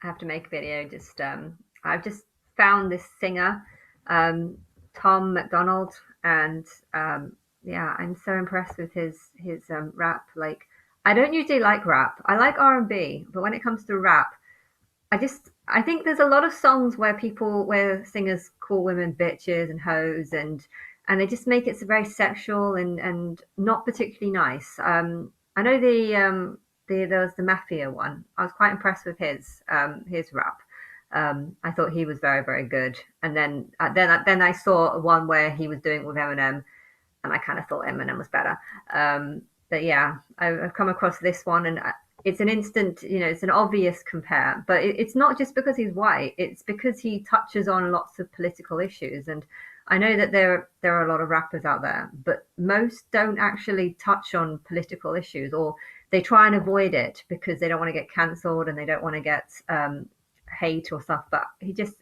I have to make a video. Just I've just found this singer, um, Tom MacDonald, and yeah, I'm so impressed with his rap. Like, I don't usually like rap. I like R&B, but when it comes to rap, I think there's a lot of songs where singers call women bitches and hoes, and they just make it so very sexual and not particularly nice. I know there was the Mafia one. I was quite impressed with his rap. I thought he was very, very good. And then I saw one where he was doing it with Eminem, and I kind of thought Eminem was better. But yeah, I've come across this one, and it's an instant, it's an obvious compare. But it's not just because he's white; it's because he touches on lots of political issues. And I know that there are a lot of rappers out there, but most don't actually touch on political issues, or they try and avoid it because they don't want to get cancelled and they don't want to get hate or stuff. But he just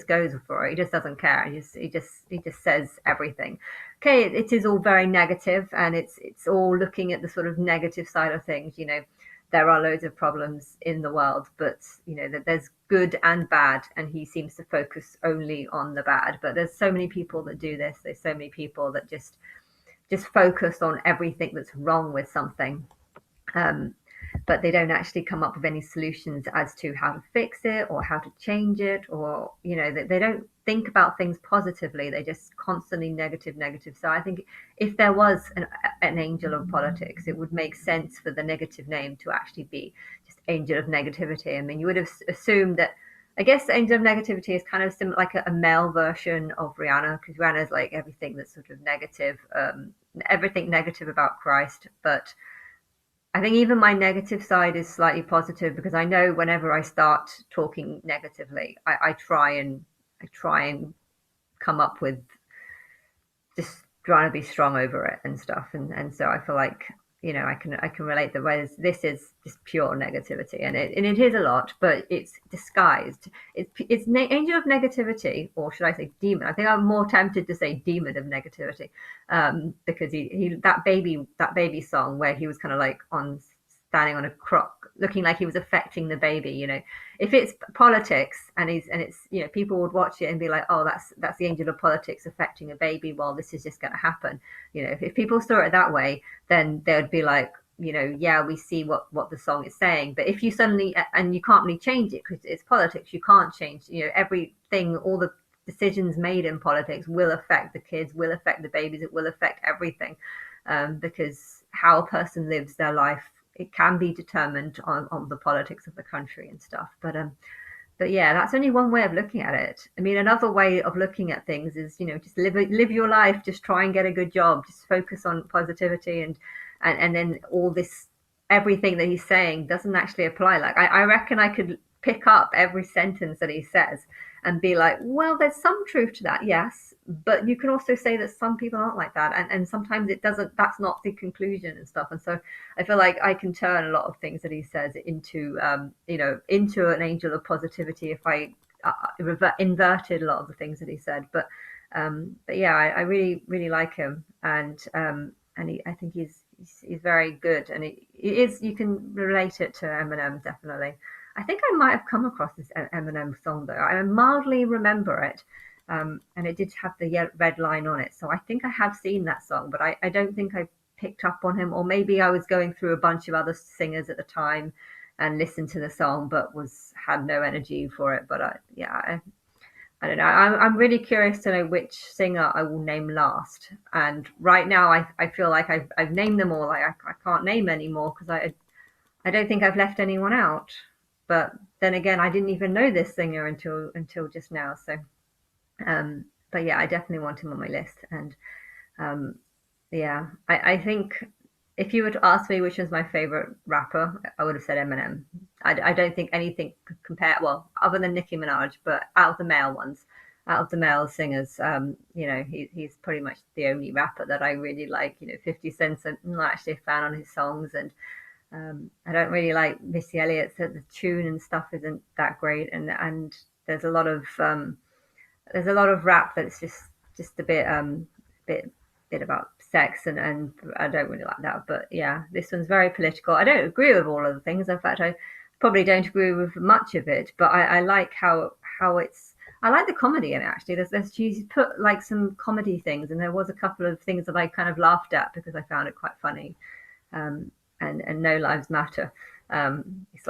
goes for it. He just doesn't care. He just says everything. Okay, it is all very negative, and it's all looking at the sort of negative side of things. There are loads of problems in the world, but that there's good and bad, and he seems to focus only on the bad. But there's so many people that do this. There's so many people that just focus on everything that's wrong with something. Um, but they don't actually come up with any solutions as to how to fix it or how to change it, or they don't think about things positively. They just constantly negative, negative. So I think if there was an angel of politics, it would make sense for the negative name to actually be just angel of negativity. I mean, you would have assumed that. I guess angel of negativity is kind of similar, like a male version of Rihanna, because Rihanna is like everything that's sort of negative, everything negative about Christ. But I think even my negative side is slightly positive, because I know whenever I start talking negatively, I try and come up with just trying to be strong over it and stuff, and so I feel like I can relate the way this is just pure negativity, and it is a lot, but it's disguised. It's angel of negativity, or should I say demon? I think I'm more tempted to say demon of negativity, because he that baby song where he was kind of like on standing on a crock, looking like he was affecting the baby. If it's politics, and it's people would watch it and be like, oh, that's the angel of politics affecting a baby, well, this is just going to happen. If people saw it that way, then they would be like, yeah, we see what the song is saying. But if you suddenly, and you can't really change it because it's politics, you can't change, everything, all the decisions made in politics will affect the kids, will affect the babies, it will affect everything, because how a person lives their life, it can be determined on the politics of the country and stuff. But yeah, that's only one way of looking at it. I mean, another way of looking at things is, just live your life, just try and get a good job, just focus on positivity, and then all this, everything that he's saying doesn't actually apply. Like, I reckon I could pick up every sentence that he says and be like, well, there's some truth to that, yes, but you can also say that some people aren't like that, and sometimes it doesn't. That's not the conclusion and stuff. And so I feel like I can turn a lot of things that he says into an angel of positivity if I inverted a lot of the things that he said. But yeah, I really really like him, and I think he's very good, and it is, you can relate it to Eminem, definitely. I think I might have come across this Eminem song though. I mildly remember it, and it did have the red line on it. So I think I have seen that song, but I don't think I picked up on him, or maybe I was going through a bunch of other singers at the time and listened to the song, but was had no energy for it. But yeah, I don't know. I'm really curious to know which singer I will name last. And right now, I feel like I've named them all. I can't name anymore because I don't think I've left anyone out. But then again, I didn't even know this singer until just now. So, but yeah, I definitely want him on my list. And um, yeah, I think if you were to ask me which was my favorite rapper, I would have said Eminem. I don't think anything could compare, well, other than Nicki Minaj, but out of the male ones, out of the male singers, he's pretty much the only rapper that I really like. 50 Cent, I'm not actually a fan on his songs, and I don't really like Missy Elliott, so the tune and stuff isn't that great, and there's a lot of rap that's just a bit bit about sex, and I don't really like that. But yeah, this one's very political. I don't agree with all of the things. In fact, probably don't agree with much of it, but I like how it's. I like the comedy in it actually. There's she's put like some comedy things, and there was a couple of things that I kind of laughed at because I found it quite funny. um, and No Lives Matter. It's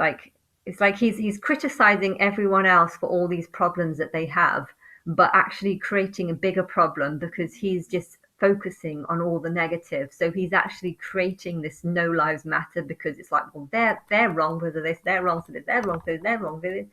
like he's criticizing everyone else for all these problems that they have, but actually creating a bigger problem because he's just focusing on all the negative. So he's actually creating this No Lives Matter because it's like, well, they're wrong with this, they're wrong for this, they're wrong for this, they're wrong for this,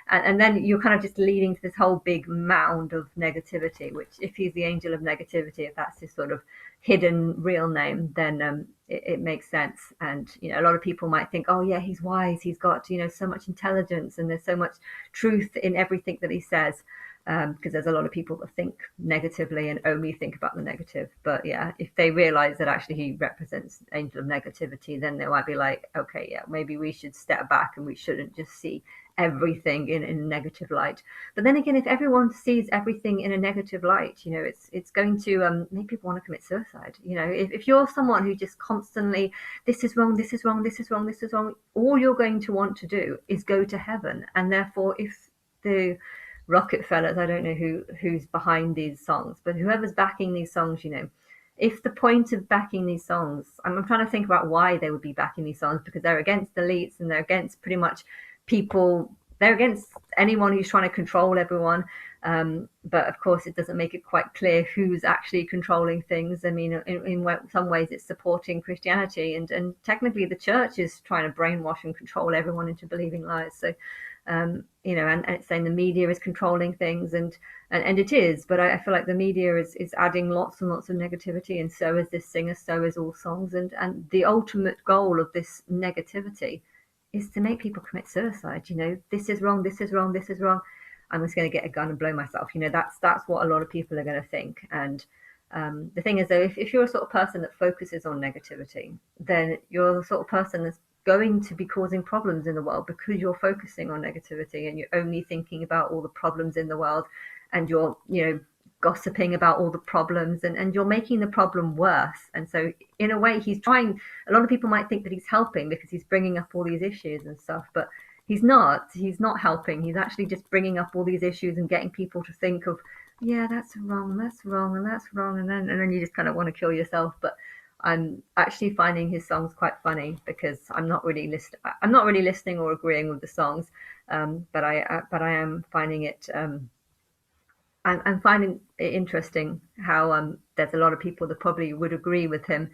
and then you're kind of just leading to this whole big mound of negativity, which if he's the angel of negativity, if that's his sort of hidden real name, then it makes sense. And a lot of people might think, oh yeah, he's wise, he's got so much intelligence, and there's so much truth in everything that he says, because there's a lot of people that think negatively and only think about the negative. But yeah, if they realize that actually he represents angel of negativity, then they might be like, okay, yeah, maybe we should step back and we shouldn't just see everything in a negative light. But then again, if everyone sees everything in a negative light, it's going to make people want to commit suicide. If you're someone who just constantly, this is wrong, this is wrong, this is wrong, this is wrong, all you're going to want to do is go to heaven. And therefore, if the Rockefellers, I don't know who's behind these songs, but whoever's backing these songs, if the point of backing these songs, I'm trying to think about why they would be backing these songs, because they're against elites and they're against pretty much people, they're against anyone who's trying to control everyone. But of course, it doesn't make it quite clear who's actually controlling things. I mean, in some ways, it's supporting Christianity, and technically, the church is trying to brainwash and control everyone into believing lies. So, and it's saying the media is controlling things, and it is. But I feel like the media is adding lots and lots of negativity, and so is this singer, so is all songs, and the ultimate goal of this negativity is to make people commit suicide. This is wrong, this is wrong, this is wrong. I'm just going to get a gun and blow myself. That's what a lot of people are going to think. And the thing is, though, if you're a sort of person that focuses on negativity, then you're the sort of person that's going to be causing problems in the world because you're focusing on negativity and you're only thinking about all the problems in the world, and you're gossiping about all the problems, and you're making the problem worse. And so in a way, he's trying, a lot of people might think that he's helping because he's bringing up all these issues and stuff, but he's not helping. He's actually just bringing up all these issues and getting people to think of, yeah, that's wrong, and that's wrong, and then you just kind of want to kill yourself. But I'm actually finding his songs quite funny because I'm not really listening or agreeing with the songs, but I am finding it. I'm finding it interesting how there's a lot of people that probably would agree with him,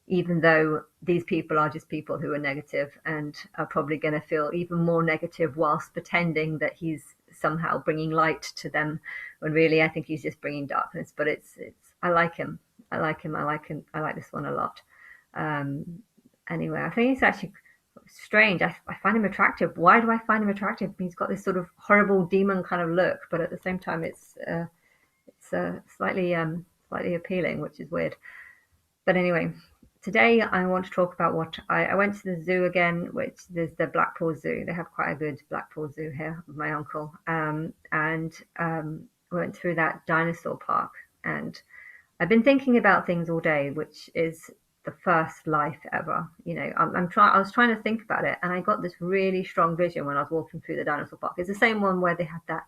even though these people are just people who are negative and are probably going to feel even more negative whilst pretending that he's somehow bringing light to them, when really I think he's just bringing darkness. But it's I like him. I like him. I like this one a lot. Anyway, I think it's actually strange. I find him attractive. Why do I find him attractive? He's got this sort of horrible demon kind of look, but at the same time, it's slightly appealing, which is weird. But anyway, today I want to talk about what I went to the zoo again, which is the Blackpool Zoo. They have quite a good Blackpool Zoo here with my uncle, and went through that dinosaur park. And I've been thinking about things all day, which is the first life ever. I was trying to think about it, and I got this really strong vision when I was walking through the dinosaur park. It's the same one where they had that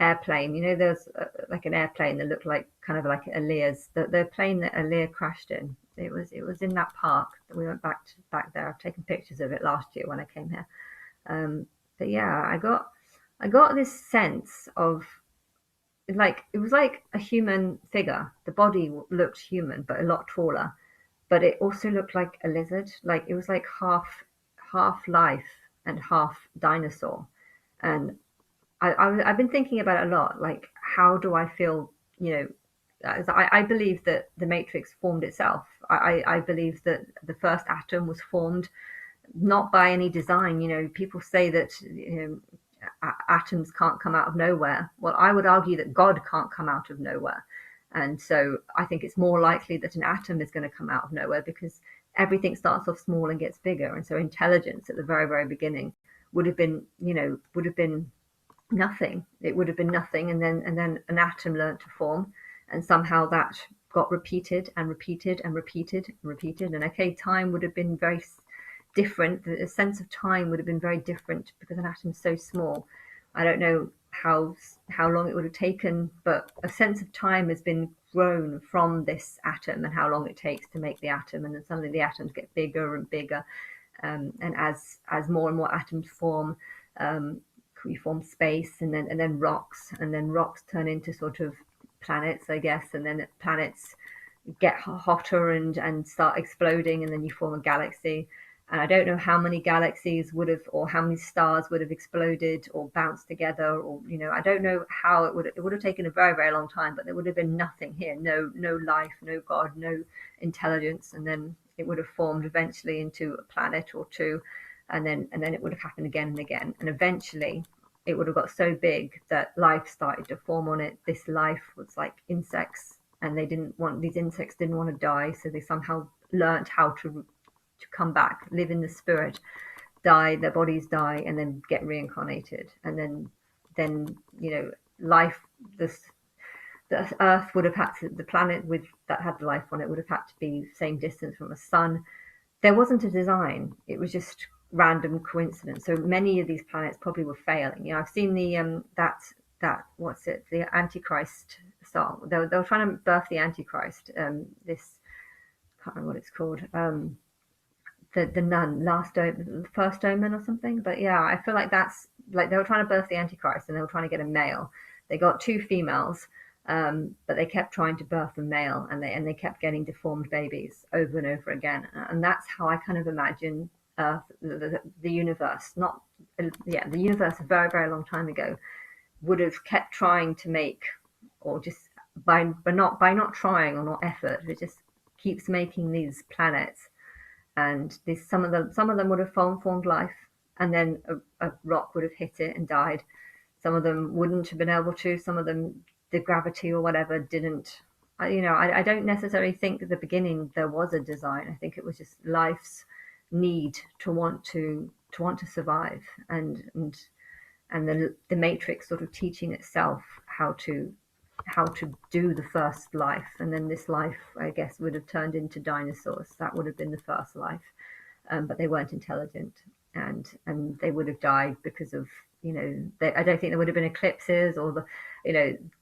airplane. There's like an airplane that looked like kind of like Aaliyah's. The plane that Aaliyah crashed in. It was in that park that we went back there. I've taken pictures of it last year when I came here. But yeah, I got this sense of, like, it was like a human figure. The body looked human, but a lot taller. But it also looked like a lizard. Like it was like half life and half dinosaur. And I've been thinking about it a lot. Like, how do I feel? I believe that the Matrix formed itself. I believe that the first atom was formed not by any design. People say that atoms can't come out of nowhere. Well, I would argue that God can't come out of nowhere. And so I think it's more likely that an atom is going to come out of nowhere, because everything starts off small and gets bigger. And so intelligence at the very, very beginning would have been nothing. It would have been nothing. And then an atom learned to form. And somehow that got repeated and repeated and repeated and repeated. And okay, time would have been very different. The sense of time would have been very different because an atom's so small. I don't know how long it would have taken, but a sense of time has been grown from this atom and how long it takes to make the atom, and then suddenly the atoms get bigger and bigger, and as more and more atoms form, we form space, and then rocks, and then rocks turn into sort of planets, I guess, and then planets get hotter and start exploding, and then you form a galaxy. And I don't know how many galaxies would have, or how many stars would have exploded or bounced together, or I don't know how it would have taken a very, very long time, but there would have been nothing here, no life, no God, no intelligence, and then it would have formed eventually into a planet or two, and then it would have happened again and again, and eventually it would have got so big that life started to form on it. This life was like insects, and these insects didn't want to die, so they somehow learnt how to come back, live in the spirit, die, their bodies die, and then get reincarnated. And then life, this the Earth would have had to, the planet with that had life on it would have had to be the same distance from the sun. There wasn't a design; it was just random coincidence. So many of these planets probably were failing. I've seen that what's it, the Antichrist song. They were trying to birth the Antichrist. This, I can't remember what it's called. The nun, first omen or something. But yeah, I feel like that's like they were trying to birth the Antichrist and they were trying to get a male. They got two females, but they kept trying to birth a male, and they kept getting deformed babies over and over again. And that's how I kind of imagine the universe. Not yeah, the universe a very, very long time ago would have kept trying to make, or just by not trying or not effort, it just keeps making these planets. And some of them would have formed life, and then a rock would have hit it and died. Some of them wouldn't have been able to. Some of them, the gravity or whatever, didn't. I don't necessarily think at the beginning there was a design. I think it was just life's need to want to survive, and the matrix sort of teaching itself how to do the first life, and then this life, I guess, would have turned into dinosaurs. That would have been the first life, but they weren't intelligent, and they would have died because of I don't think there would have been eclipses, or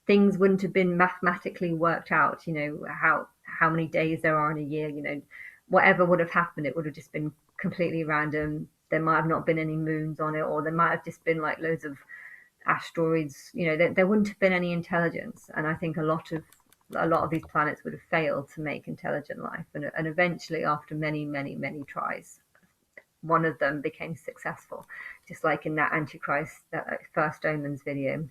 things wouldn't have been mathematically worked out. How many days there are in a year. Whatever would have happened, it would have just been completely random. There might have not been any moons on it, or there might have just been like loads of asteroids. There wouldn't have been any intelligence, and I think a lot of these planets would have failed to make intelligent life, and eventually, after many, many, many tries, one of them became successful, just like in that Antichrist, that First Omens video.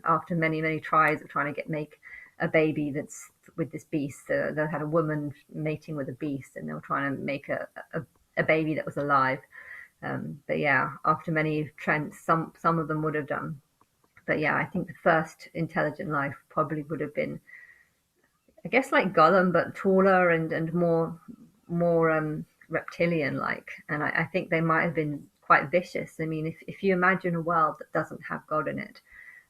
After many, many tries of trying to make a baby that's with this beast, they had a woman mating with a beast, and they were trying to make a baby that was alive. But yeah, after many trends, some of them would have done. But yeah, I think the first intelligent life probably would have been, I guess, like Gollum, but taller and more reptilian like. And I think they might have been quite vicious. I mean, if you imagine a world that doesn't have God in it,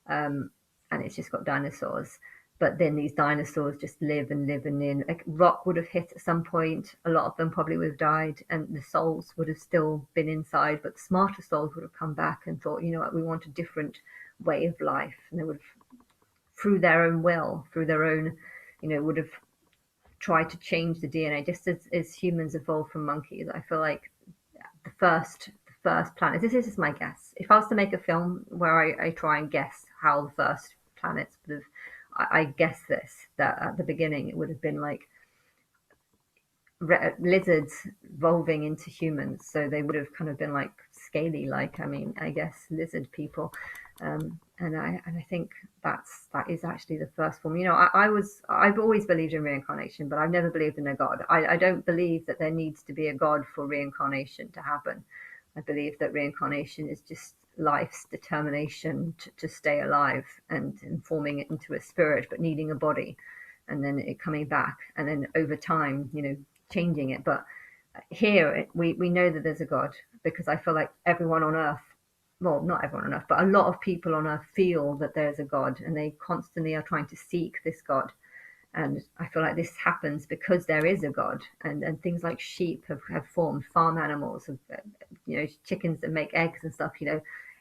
and it's just got dinosaurs, but then these dinosaurs just live and live, and then a rock would have hit at some point. A lot of them probably would have died, and the souls would have still been inside, but the smarter souls would have come back and thought, what, we want a different way of life. And they would have, through their own will, through their own, would have tried to change the DNA, just as humans evolved from monkeys. I feel like the first planet, this is just my guess. If I was to make a film where I try and guess how the first planets would have, I guess that at the beginning it would have been like lizards evolving into humans, so they would have kind of been like scaly, like, I mean, I guess lizard people. And I think that is actually the first form. I've always believed in reincarnation, but I've never believed in a god. I don't believe that there needs to be a god for reincarnation to happen. I believe that reincarnation is just life's determination to stay alive, and forming it into a spirit, but needing a body, and then it coming back, and then over time, changing it. But here we know that there's a God, because I feel like everyone on earth, well, not everyone on earth, but a lot of people on earth feel that there's a God, and they constantly are trying to seek this God. And I feel like this happens because there is a God, and things like sheep have formed, farm animals, have, chickens that make eggs and stuff.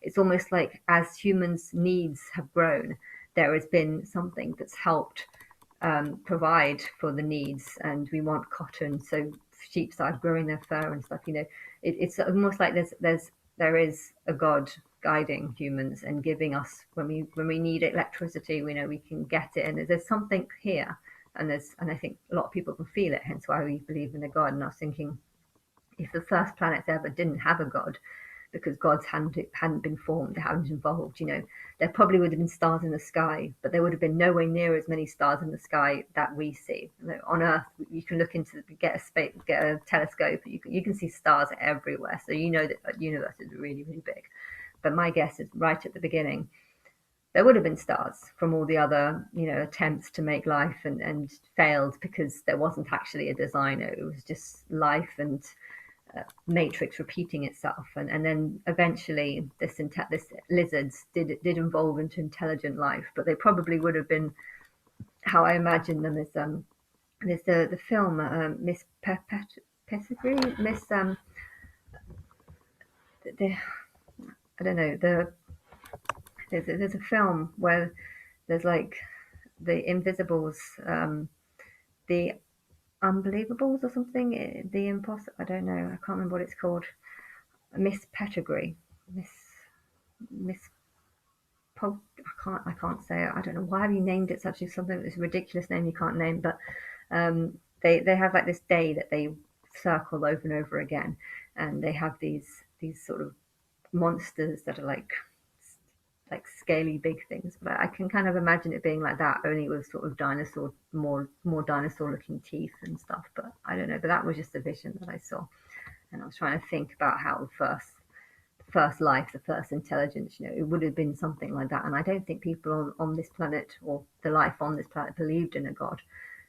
It's almost like as humans' needs have grown, there has been something that's helped provide for the needs. And we want cotton, so sheep start growing their fur and stuff. It's almost like there is a God guiding humans and giving us when we need electricity. We know we can get it, and there's something here, and I think a lot of people can feel it. Hence why we believe in a God. And I was thinking, if the first planets ever didn't have a God, because gods hadn't been formed, they hadn't evolved, there probably would have been stars in the sky, but there would have been nowhere near as many stars in the sky that we see. On Earth, you can look into get a telescope, you can see stars everywhere, so you know that the universe is really, really big. But my guess is right at the beginning, there would have been stars from all the other, attempts to make life, and failed because there wasn't actually a designer. It was just life and matrix repeating itself, and then eventually this lizards did evolve into intelligent life, but they probably would have been, how I imagine them, is there's the film Miss Pettigrew, Miss the I don't know, there's a film where there's like the Invisibles, the Unbelievables or something, the Impossible. I don't know. I can't remember what it's called. Miss Pettigrew, Miss Miss I can't say it. I don't know why have you named it such something this ridiculous name you can't name. But they have like this day that they circle over and over again, and they have these sort of monsters that are like scaly big things. But I can kind of imagine it being like that, only with sort of dinosaur, more dinosaur looking teeth and stuff. But I don't know. But that was just a vision that I saw, and I was trying to think about how the first life, the first intelligence, it would have been something like that. And I don't think people on this planet, or the life on this planet, believed in a God,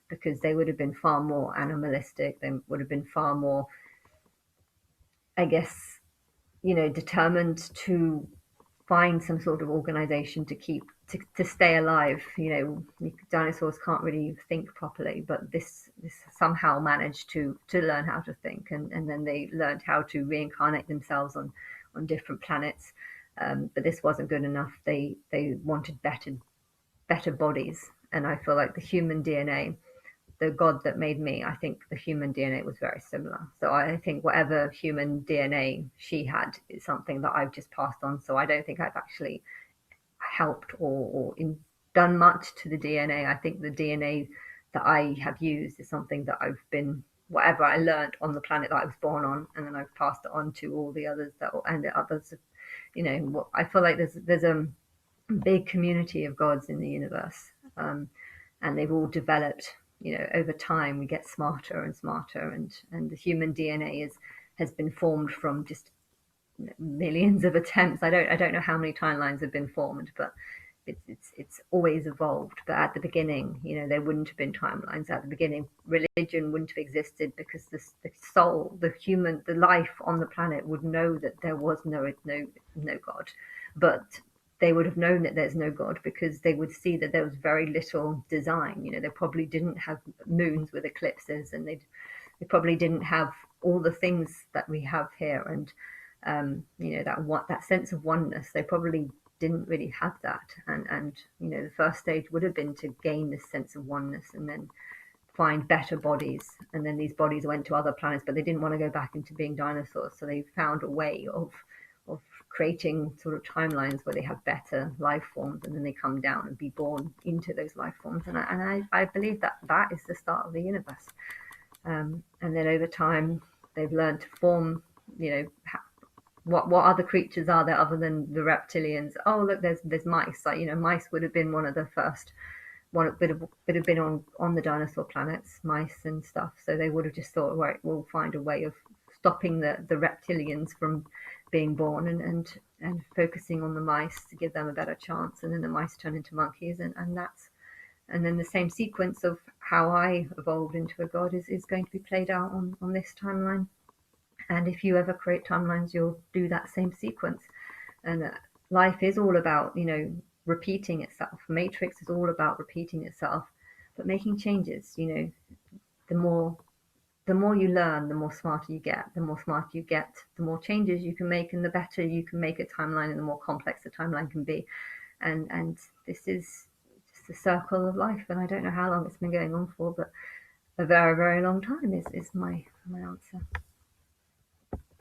because they would have been far more animalistic. They would have been far more, I guess, determined to find some sort of organization to keep to stay alive. Dinosaurs can't really think properly, but this somehow managed to learn how to think, and then they learned how to reincarnate themselves on different planets. But this wasn't good enough. They wanted better bodies, and I feel like the human DNA, the God that made me, I think the human DNA was very similar. So I think whatever human DNA she had is something that I've just passed on. So I don't think I've actually helped or done much to the DNA. I think the DNA that I have used is something that I've been, whatever I learned on the planet that I was born on, and then I've passed it on to all the others and the others. I feel like there's a big community of gods in the universe, and they've all developed. Over time we get smarter and smarter, and the human DNA has been formed from just millions of attempts. I don't know how many timelines have been formed, but it's always evolved. But at the beginning, there wouldn't have been timelines. At the beginning, religion wouldn't have existed, because the soul, the life on the planet would know that there was no God. But they would have known that there's no God because they would see that there was very little design. They probably didn't have moons with eclipses, and they probably didn't have all the things that we have here. And that sense of oneness, they probably didn't really have that. And the first stage would have been to gain this sense of oneness, and then find better bodies. And then these bodies went to other planets, but they didn't want to go back into being dinosaurs, so they found a way of creating sort of timelines where they have better life forms, and then they come down and be born into those life forms. And I believe that is the start of the universe. And then over time they've learned to form, what other creatures are there other than the reptilians. Oh, look, there's mice. Like, mice would have been one of the first, one would have been on the dinosaur planets, mice and stuff. So they would have just thought, right, we'll find a way of stopping the reptilians from being born, and focusing on the mice to give them a better chance. And then the mice turn into monkeys, and then the same sequence of how I evolved into a god is going to be played out on this timeline. And if you ever create timelines, you'll do that same sequence. And life is all about, repeating itself. Matrix is all about repeating itself. but making changes, the more the more you learn, the more smarter you get. The more smarter you get, the more changes you can make, and the better you can make a timeline, and the more complex the timeline can be. And this is just a circle of life, and I don't know how long it's been going on for, but a very, very long time is my answer.